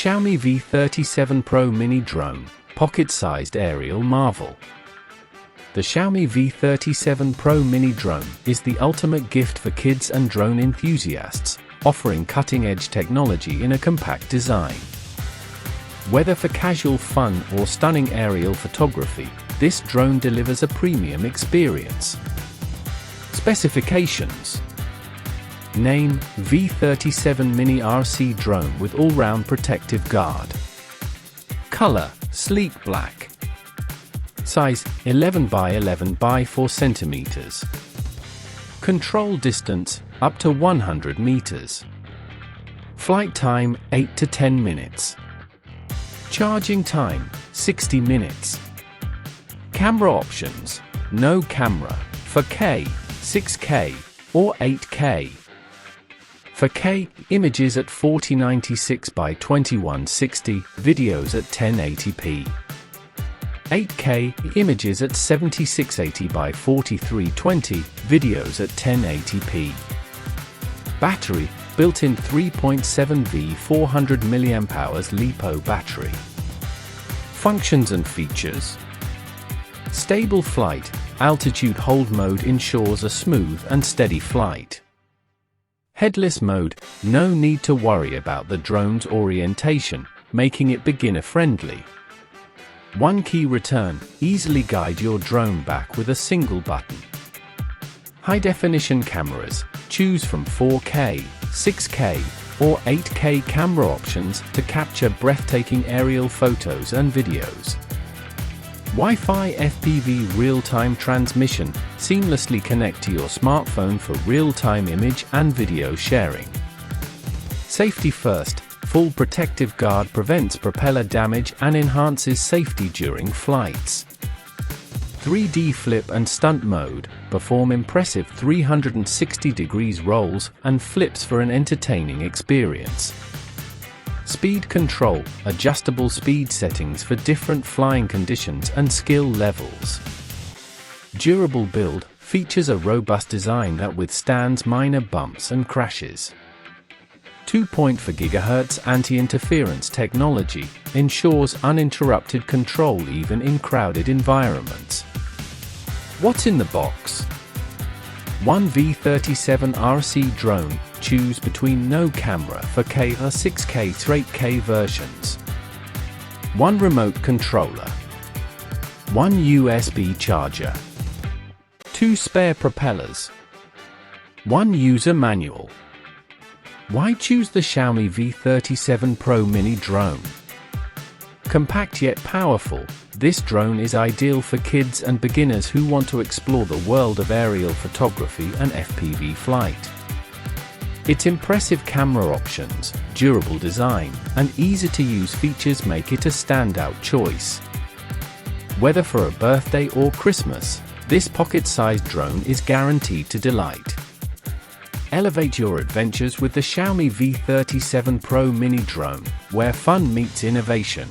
Xiaomi V37 Pro Mini Drone, pocket-sized aerial marvel. The Xiaomi V37 Pro Mini Drone is the ultimate gift for kids and drone enthusiasts, offering cutting-edge technology in a compact design. Whether for casual fun or stunning aerial photography, this drone delivers a premium experience. Specifications: Name: V37 Mini RC Drone with all-round protective guard. Color: sleek black. Size: 11 by 11 by 4 cm. Control distance: up to 100 meters. Flight time: 8 to 10 minutes. Charging time: 60 minutes. Camera options: no camera, 4K, 6K, or 8K. 4K, images at 4096 by 2160, videos at 1080p. 8K, images at 7680 by 4320, videos at 1080p. Battery: built-in 3.7V 400 mAh LiPo battery. Functions and features: stable flight, altitude hold mode ensures a smooth and steady flight. Headless mode, no need to worry about the drone's orientation, making it beginner-friendly. One key return, easily guide your drone back with a single button. High-definition cameras, choose from 4K, 6K, or 8K camera options to capture breathtaking aerial photos and videos. Wi-Fi FPV real-time transmission, seamlessly connect to your smartphone for real-time image and video sharing. Safety first, full protective guard prevents propeller damage and enhances safety during flights. 3D flip and stunt mode, perform impressive 360 degrees rolls and flips for an entertaining experience. Speed control, adjustable speed settings for different flying conditions and skill levels. Durable build, features a robust design that withstands minor bumps and crashes. 2.4 GHz anti-interference technology ensures uninterrupted control even in crowded environments. What's in the box? One V37 RC Drone, choose between no camera 4K or 6K to 8K versions. One remote controller. One USB charger. 2 spare propellers. One user manual. Why choose the Xiaomi V37 Pro Mini Drone? Compact yet powerful, this drone is ideal for kids and beginners who want to explore the world of aerial photography and FPV flight. Its impressive camera options, durable design, and easy-to-use features make it a standout choice. Whether for a birthday or Christmas, this pocket-sized drone is guaranteed to delight. Elevate your adventures with the Xiaomi V37 Pro Mini Drone, where fun meets innovation.